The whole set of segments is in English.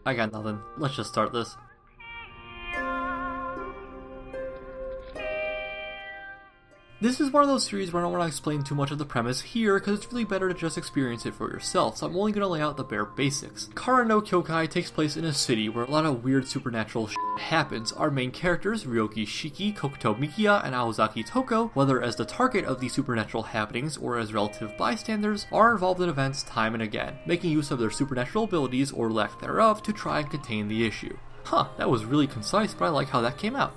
I got nothing. Let's just start this. This is one of those series where I don't want to explain too much of the premise here, because it's really better to just experience it for yourself, so I'm only going to lay out the bare basics. Kara no Kyoukai takes place in a city where a lot of weird supernatural shit happens. Our main characters, Ryoki Shiki, Kokuto Mikiya, and Aozaki Toko, whether as the target of these supernatural happenings or as relative bystanders, are involved in events time and again, making use of their supernatural abilities or lack thereof to try and contain the issue. That was really concise, but I like how that came out.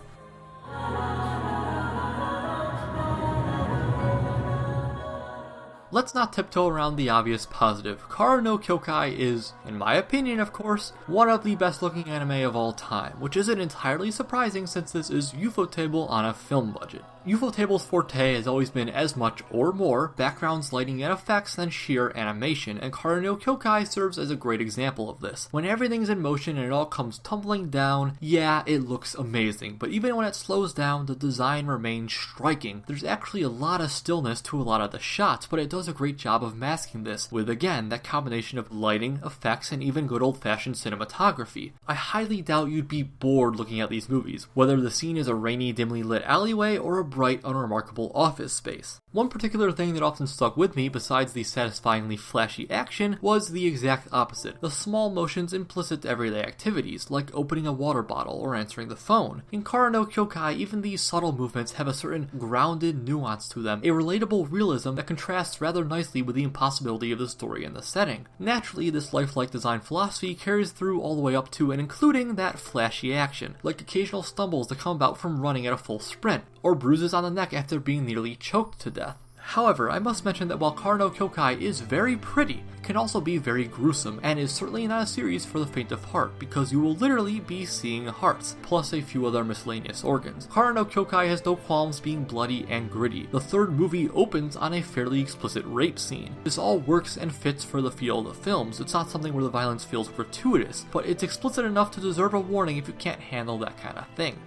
Let's not tiptoe around the obvious positive. Kara no Kyoukai is, in my opinion of course, one of the best looking anime of all time, which isn't entirely surprising since this is Ufotable on a film budget. Ufotable's forte has always been as much or more backgrounds, lighting, and effects than sheer animation, and Kara no Kyoukai serves as a great example of this. When everything's in motion and it all comes tumbling down, yeah, it looks amazing, but even when it slows down, the design remains striking. There's actually a lot of stillness to a lot of the shots, but it does a great job of masking this with, again, that combination of lighting, effects, and even good old-fashioned cinematography. I highly doubt you'd be bored looking at these movies, whether the scene is a rainy, dimly lit alleyway or a bright, unremarkable office space. One particular thing that often stuck with me, besides the satisfyingly flashy action, was the exact opposite. The small motions implicit to everyday activities, like opening a water bottle or answering the phone. In Kara no Kyoukai, even these subtle movements have a certain grounded nuance to them, a relatable realism that contrasts rather nicely with the impossibility of the story and the setting. Naturally, this lifelike design philosophy carries through all the way up to and including that flashy action, like occasional stumbles that come about from running at a full sprint, or bruises on the neck after being nearly choked to death. However, I must mention that while Kara no Kyoukai is very pretty, it can also be very gruesome, and is certainly not a series for the faint of heart, because you will literally be seeing hearts, plus a few other miscellaneous organs. Kara no Kyoukai has no qualms being bloody and gritty. The third movie opens on a fairly explicit rape scene. This all works and fits for the feel of the films. It's not something where the violence feels gratuitous, but it's explicit enough to deserve a warning if you can't handle that kind of thing.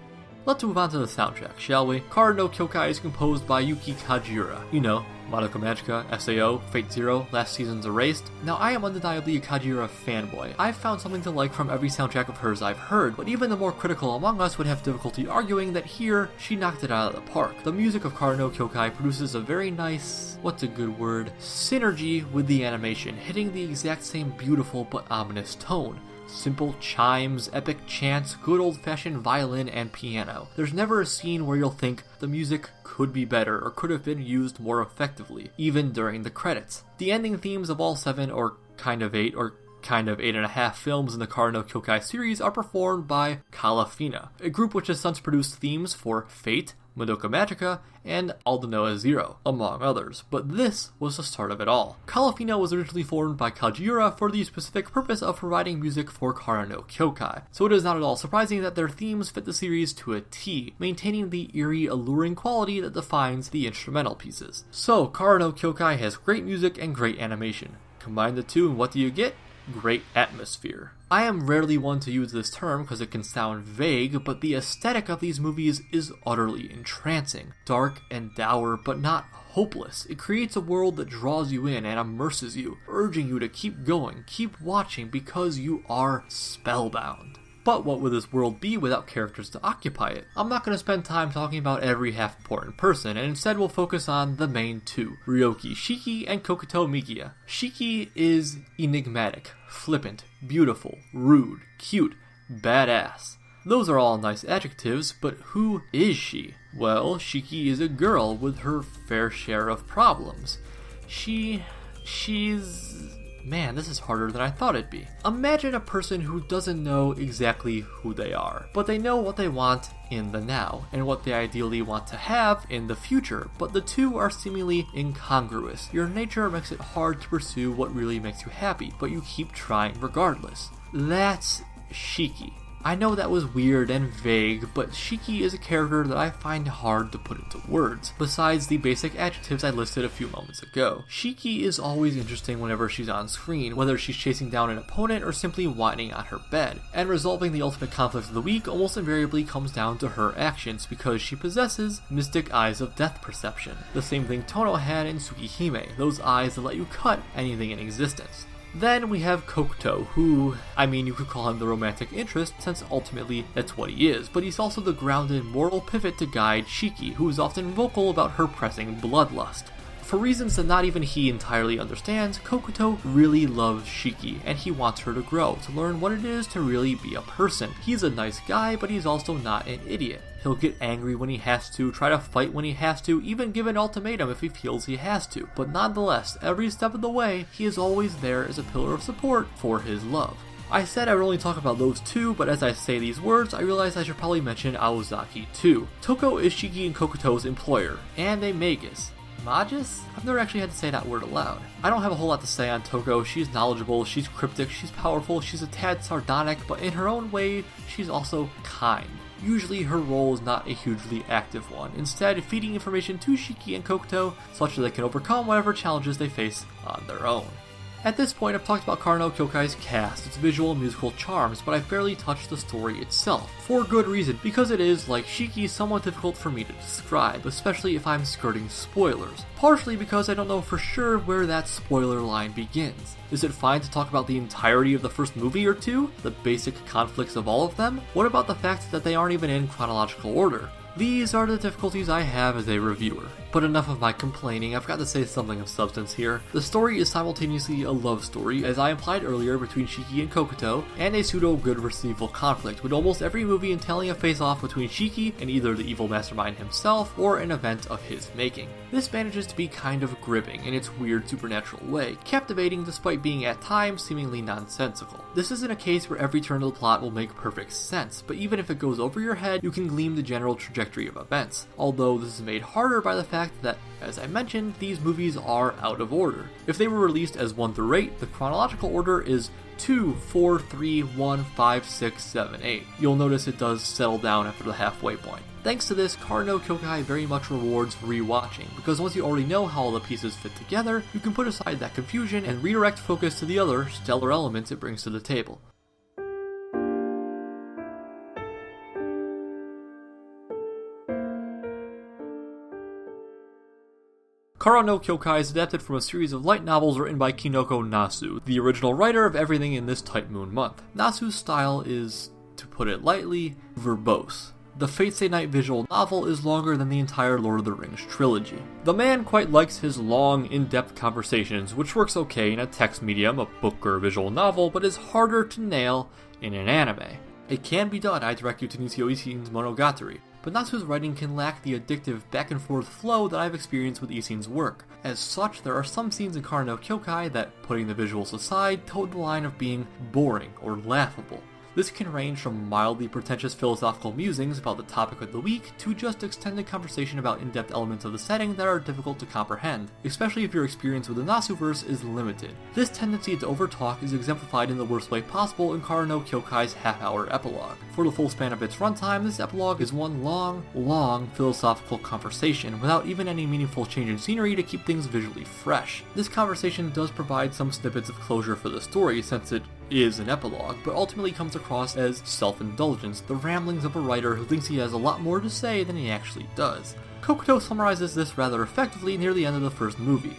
Let's move on to the soundtrack, shall we? Kara no Kyoukai is composed by Yuki Kajiura. You know, Madoka Magica, SAO, Fate Zero, Last Season's Erased. Now, I am undeniably a Kajiura fanboy. I've found something to like from every soundtrack of hers I've heard, but even the more critical among us would have difficulty arguing that here, she knocked it out of the park. The music of Kara no Kyoukai produces a very nice, what's a good word, synergy with the animation, hitting the exact same beautiful but ominous tone. Simple chimes, epic chants, good old-fashioned violin and piano. There's never a scene where you'll think the music could be better or could have been used more effectively, even during the credits. The ending themes of all 7 or kind of 8 or kind of 8.5 films in the Kara no Kyoukai series are performed by Kalafina, a group which has since produced themes for Fate, Madoka Magica, and Aldnoah Zero, among others, but this was the start of it all. Kalafina was originally formed by Kajiura for the specific purpose of providing music for Kara no Kyoukai, so it is not at all surprising that their themes fit the series to a T, maintaining the eerie, alluring quality that defines the instrumental pieces. So, Kara no Kyoukai has great music and great animation. Combine the two and what do you get? Great atmosphere. I am rarely one to use this term because it can sound vague, but the aesthetic of these movies is utterly entrancing. Dark and dour, but not hopeless. It creates a world that draws you in and immerses you, urging you to keep going, keep watching, because you are spellbound. But what would this world be without characters to occupy it? I'm not going to spend time talking about every half-important person, and instead we'll focus on the main two, Ryoki Shiki and Kokuto Mikiya. Shiki is enigmatic, flippant, beautiful, rude, cute, badass. Those are all nice adjectives, but who is she? Well, Shiki is a girl with her fair share of problems. She's... Man, this is harder than I thought it'd be. Imagine a person who doesn't know exactly who they are, but they know what they want in the now, and what they ideally want to have in the future, but the two are seemingly incongruous. Your nature makes it hard to pursue what really makes you happy, but you keep trying regardless. That's Shiki. I know that was weird and vague, but Shiki is a character that I find hard to put into words, besides the basic adjectives I listed a few moments ago. Shiki is always interesting whenever she's on screen, whether she's chasing down an opponent or simply whining on her bed, and resolving the ultimate conflict of the week almost invariably comes down to her actions because she possesses mystic eyes of death perception, the same thing Tono had in Tsukihime, those eyes that let you cut anything in existence. Then we have Kokuto, who, you could call him the romantic interest, since ultimately that's what he is, but he's also the grounded moral pivot to guide Shiki, who is often vocal about her pressing bloodlust. For reasons that not even he entirely understands, Kokuto really loves Shiki, and he wants her to grow, to learn what it is to really be a person. He's a nice guy, but he's also not an idiot. He'll get angry when he has to, try to fight when he has to, even give an ultimatum if he feels he has to. But nonetheless, every step of the way, he is always there as a pillar of support for his love. I said I would only talk about those two, but as I say these words, I realize I should probably mention Aozaki too. Toko is Shiki and Kokuto's employer, and a magus. Magus? I've never actually had to say that word aloud. I don't have a whole lot to say on Toko. She's knowledgeable, she's cryptic, she's powerful, she's a tad sardonic, but in her own way, she's also kind. Usually her role is not a hugely active one, instead feeding information to Shiki and Kokuto such that they can overcome whatever challenges they face on their own. At this point, I've talked about Kara no Kyokai's cast, its visual and musical charms, but I've barely touched the story itself. For good reason, because it is, like Shiki, somewhat difficult for me to describe, especially if I'm skirting spoilers. Partially because I don't know for sure where that spoiler line begins. Is it fine to talk about the entirety of the first movie or two? The basic conflicts of all of them? What about the fact that they aren't even in chronological order? These are the difficulties I have as a reviewer. But enough of my complaining, I've got to say something of substance here. The story is simultaneously a love story, as I implied earlier, between Shiki and Kokuto, and a pseudo-good versus evil conflict, with almost every movie entailing a face-off between Shiki and either the evil mastermind himself or an event of his making. This manages to be kind of gripping in its weird supernatural way, captivating despite being at times seemingly nonsensical. This isn't a case where every turn of the plot will make perfect sense, but even if it goes over your head, you can glean the general trajectory of events, although this is made harder by the fact that, as I mentioned, these movies are out of order. If they were released as 1 through 8, the chronological order is 2, 4, 3, 1, 5, 6, 7, 8. You'll notice it does settle down after the halfway point. Thanks to this, Kara no Kyoukai very much rewards rewatching, because once you already know how all the pieces fit together, you can put aside that confusion and redirect focus to the other stellar elements it brings to the table. Kara no Kyoukai is adapted from a series of light novels written by Kinoko Nasu, the original writer of everything in this Tight Moon month. Nasu's style is, to put it lightly, verbose. The Fate/stay Night visual novel is longer than the entire Lord of the Rings trilogy. The man quite likes his long, in-depth conversations, which works okay in a text medium, a book or a visual novel, but is harder to nail in an anime. It can be done, I direct you to Nishio Ishin's Monogatari, but Nasu's writing can lack the addictive back-and-forth flow that I've experienced with Ishin's work. As such, there are some scenes in Kara no Kyoukai that, putting the visuals aside, toe the line of being boring or laughable. This can range from mildly pretentious philosophical musings about the topic of the week to just extended conversation about in-depth elements of the setting that are difficult to comprehend, especially if your experience with the Nasuverse is limited. This tendency to overtalk is exemplified in the worst way possible in Kara no Kyokai's half-hour epilogue. For the full span of its runtime, this epilogue is one long philosophical conversation without even any meaningful change in scenery to keep things visually fresh. This conversation does provide some snippets of closure for the story, since it is an epilogue, but ultimately comes across as self-indulgence, the ramblings of a writer who thinks he has a lot more to say than he actually does. Kokuto summarizes this rather effectively near the end of the first movie.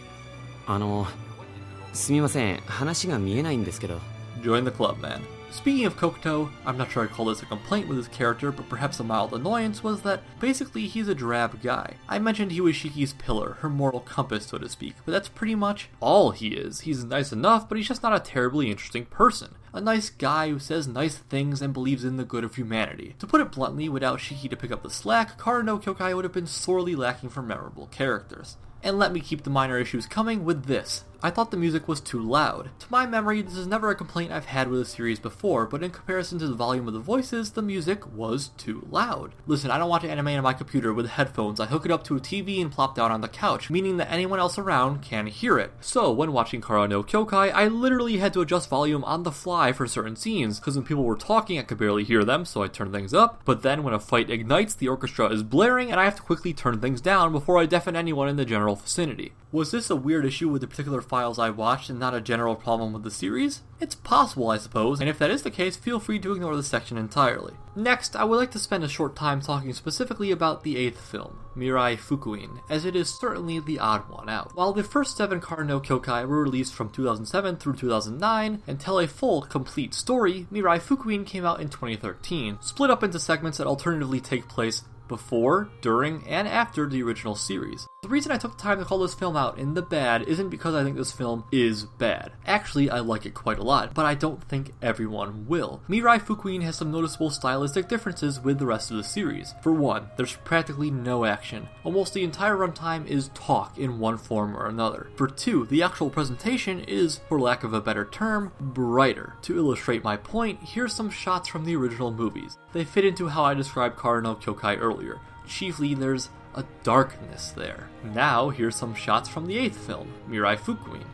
すみません、話が見えないんですけど。 Join the club, man. Speaking of Kokuto, I'm not sure I'd call this a complaint with his character, but perhaps a mild annoyance was that basically he's a drab guy. I mentioned he was Shiki's pillar, her moral compass so to speak, but that's pretty much all he is. He's nice enough, but he's just not a terribly interesting person. A nice guy who says nice things and believes in the good of humanity. To put it bluntly, without Shiki to pick up the slack, Kara no Kyoukai would have been sorely lacking for memorable characters. And let me keep the minor issues coming with this. I thought the music was too loud. To my memory, this is never a complaint I've had with a series before, but in comparison to the volume of the voices, the music was too loud. Listen, I don't watch anime on my computer with headphones. I hook it up to a TV and plop down on the couch, meaning that anyone else around can hear it. So, when watching Kara no Kyoukai, I literally had to adjust volume on the fly for certain scenes, because when people were talking I could barely hear them, so I turned things up, but then when a fight ignites, the orchestra is blaring, and I have to quickly turn things down before I deafen anyone in the general vicinity. Was this a weird issue with a particular files I watched and not a general problem with the series? It's possible, I suppose, and if that is the case, feel free to ignore this section entirely. Next, I would like to spend a short time talking specifically about the 8th film, Mirai Fukuin, as it is certainly the odd one out. While the first 7 Kara no Kyoukai were released from 2007 through 2009 and tell a full, complete story, Mirai Fukuin came out in 2013, split up into segments that alternatively take place before, during, and after the original series. The reason I took the time to call this film out in the bad isn't because I think this film is bad. Actually, I like it quite a lot, but I don't think everyone will. Mirai Fukuin has some noticeable stylistic differences with the rest of the series. For one, there's practically no action. Almost the entire runtime is talk in one form or another. For two, the actual presentation is, for lack of a better term, brighter. To illustrate my point, here's some shots from the original movies. They fit into how I described Kara no Kyoukai earlier. Chiefly, there's a darkness there. Now, here's some shots from the 8th film, Mirai Fukuin.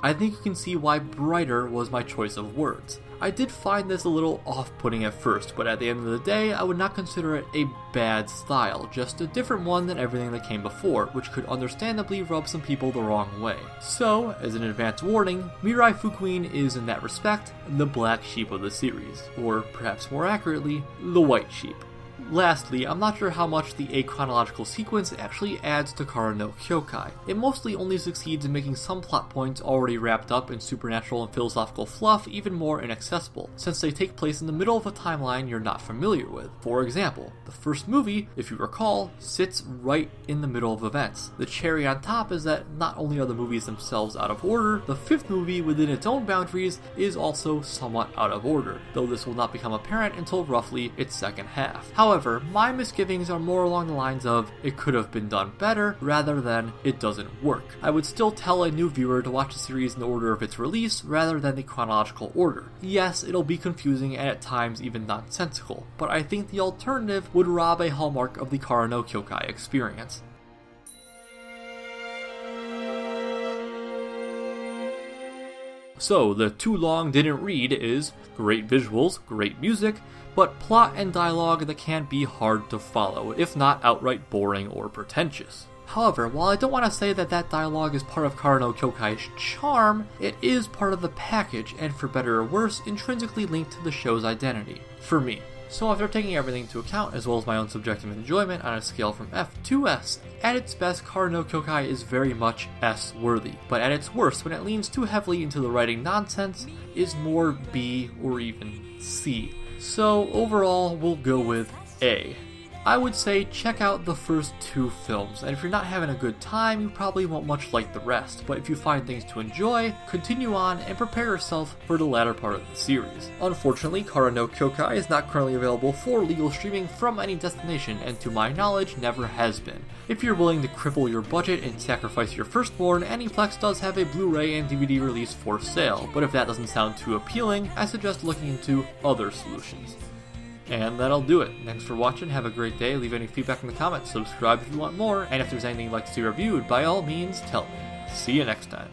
I think you can see why brighter was my choice of words. I did find this a little off-putting at first, but at the end of the day, I would not consider it a bad style, just a different one than everything that came before, which could understandably rub some people the wrong way. So, as an advance warning, Mirai Fukuin is, in that respect, the black sheep of the series, or perhaps more accurately, the white sheep. Lastly, I'm not sure how much the achronological sequence actually adds to Kara no Kyoukai. It mostly only succeeds in making some plot points already wrapped up in supernatural and philosophical fluff even more inaccessible, since they take place in the middle of a timeline you're not familiar with. For example, the first movie, if you recall, sits right in the middle of events. The cherry on top is that not only are the movies themselves out of order, the 5th movie within its own boundaries is also somewhat out of order, though this will not become apparent until roughly its second half. However, my misgivings are more along the lines of it could have been done better rather than it doesn't work. I would still tell a new viewer to watch the series in the order of its release rather than the chronological order. Yes, it'll be confusing and at times even nonsensical, but I think the alternative would rob a hallmark of the Kara no Kyoukai experience. So, the too long didn't read is great visuals, great music, but plot and dialogue that can be hard to follow, if not outright boring or pretentious. However, while I don't want to say that dialogue is part of Kara no Kyokai's charm, it is part of the package and, for better or worse, intrinsically linked to the show's identity. For me. So after taking everything into account, as well as my own subjective enjoyment on a scale from F to S, at its best, Kara no Kyoukai is very much S-worthy, but at its worst, when it leans too heavily into the writing nonsense, is more B or even C. So overall, we'll go with A. I would say check out the first 2 films, and if you're not having a good time, you probably won't much like the rest, but if you find things to enjoy, continue on and prepare yourself for the latter part of the series. Unfortunately, Kara no Kyoukai is not currently available for legal streaming from any destination, and to my knowledge, never has been. If you're willing to cripple your budget and sacrifice your firstborn, Aniplex does have a Blu-ray and DVD release for sale, but if that doesn't sound too appealing, I suggest looking into other solutions. And that'll do it. Thanks for watching, have a great day, leave any feedback in the comments, subscribe if you want more, and if there's anything you'd like to see reviewed, by all means tell me. See you next time.